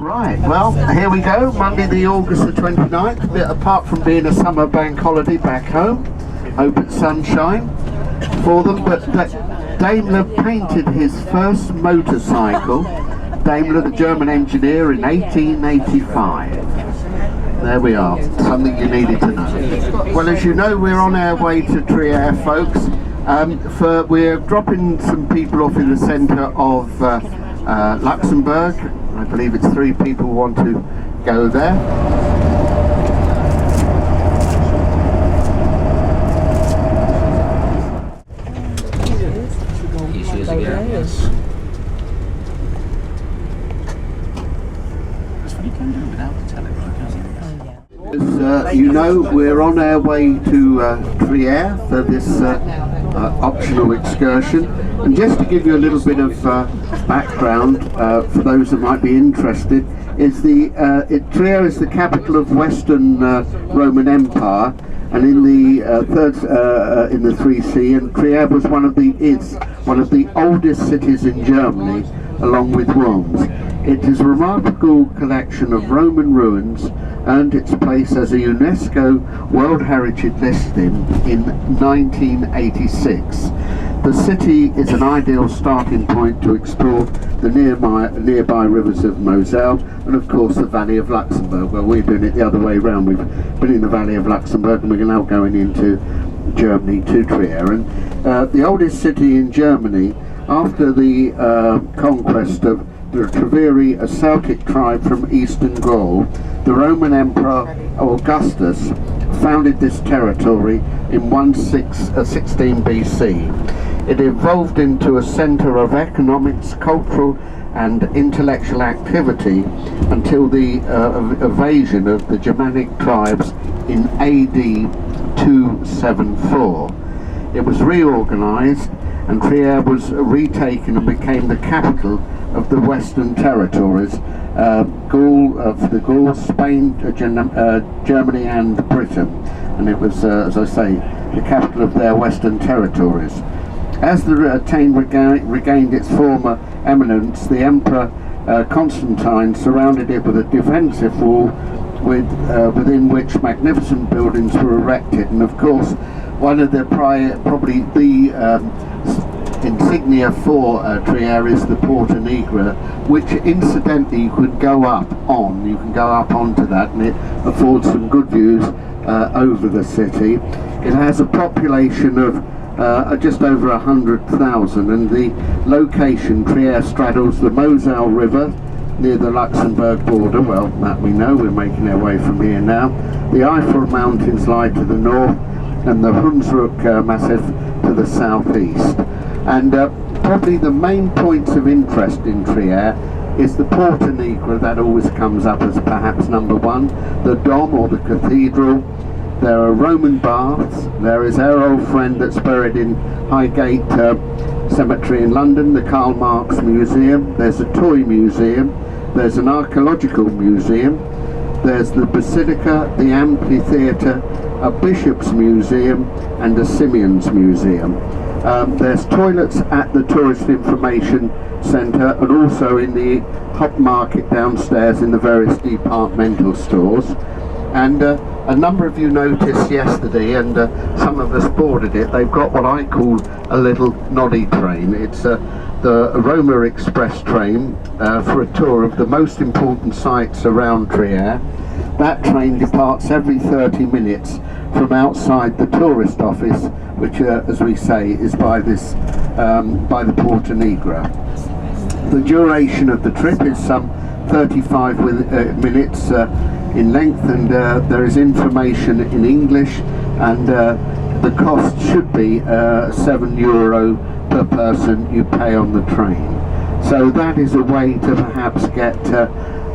Right, well, here we go, Monday the August the 29th, a bit apart from being a summer bank holiday back home. Hope it's sunshine for them, but Daimler painted his first motorcycle, Daimler, the German engineer, in 1885. There we are, something you needed to know. Well, as you know, we're on our way to Trier, folks. We're dropping some people off in the centre of Luxembourg. I believe it's 3 people want to go there. As you know, we're on our way to Trier for this optional excursion, and just to give you a little bit of background for those that might be interested, is Trier is the capital of Western Roman Empire, and in the 3C, and Trier was one of the oldest cities in Germany, along with Worms. It is a remarkable collection of Roman ruins, earned its place as a UNESCO World Heritage listing in 1986. The city is an ideal starting point to explore the nearby rivers of Moselle and of course the Valley of Luxembourg. Well, we're doing it the other way around. We've been in the Valley of Luxembourg and we're now going into Germany to Trier. And the oldest city in Germany, after the conquest of the Treveri, a Celtic tribe from eastern Gaul, the Roman Emperor Augustus founded this territory in 16 BC. It evolved into a centre of economics, cultural and intellectual activity until the invasion of the Germanic tribes in AD 274. It was reorganised and Trier was retaken and became the capital of the Western territories, for the Gauls, Spain, Germany and Britain, and it was, as I say, the capital of their Western territories. As the regained its former eminence, the Emperor Constantine surrounded it with a defensive wall within which magnificent buildings were erected, and of course one of the probably the insignia for Trier is the Porta Negra, which incidentally you can go up onto that, and it affords some good views over the city. It has a population of just over 100,000, and the location, Trier straddles the Moselle River near the Luxembourg border. Well, that we know, we're making our way from here now. The Eiffel Mountains lie to the north and the Hunsrück Massif to the southeast. And probably the main points of interest in Trier is the Porta Negra, that always comes up as perhaps number one, the Dom or the cathedral. There are Roman baths, there is our old friend that's buried in Highgate Cemetery in London, the Karl Marx Museum, there's a toy museum, there's an archaeological museum, there's the Basilica, the Amphitheatre, a Bishop's Museum and a Simeon's Museum. There's toilets at the Tourist Information Centre and also in the hop market downstairs in the various departmental stores. And a number of you noticed yesterday, and some of us boarded it, they've got what I call a little noddy train. It's the Roma Express train for a tour of the most important sites around Trier. That train departs every 30 minutes from outside the tourist office, which as we say is by the Porta Negra. The duration of the trip is some 35 minutes in length, and there is information in English, and the cost should be €7 per person you pay on the train. So that is a way to perhaps get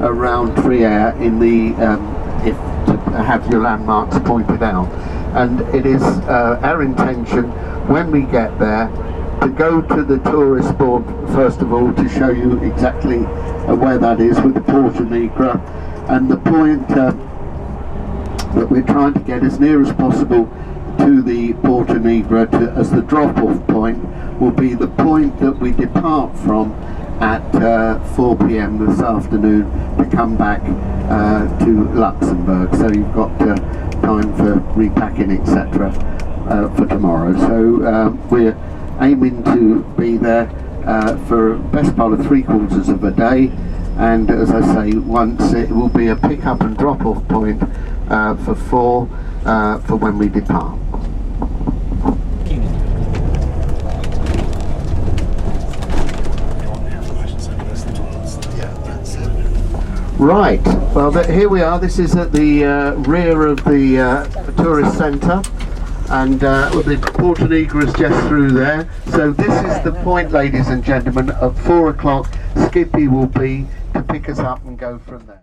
around Trier in the if to have your landmarks pointed out. And it is our intention when we get there to go to the tourist board first of all to show you exactly where that is with the Porta Negra, and the point that we're trying to get as near as possible to the Porta Negra as the drop-off point will be the point that we depart from at 4 p.m. this afternoon to come back to Luxembourg. So you've got time for repacking, etc. For tomorrow. So we're aiming to be there for best part of 3/4 of a day, and as I say, once it will be a pick up and drop off point for 4 for when we depart. Right, well here we are. This is at the rear of the tourist centre, and the Porta Negra is just through there. So this is the point, ladies and gentlemen. At 4 o'clock, Skippy will be to pick us up and go from there.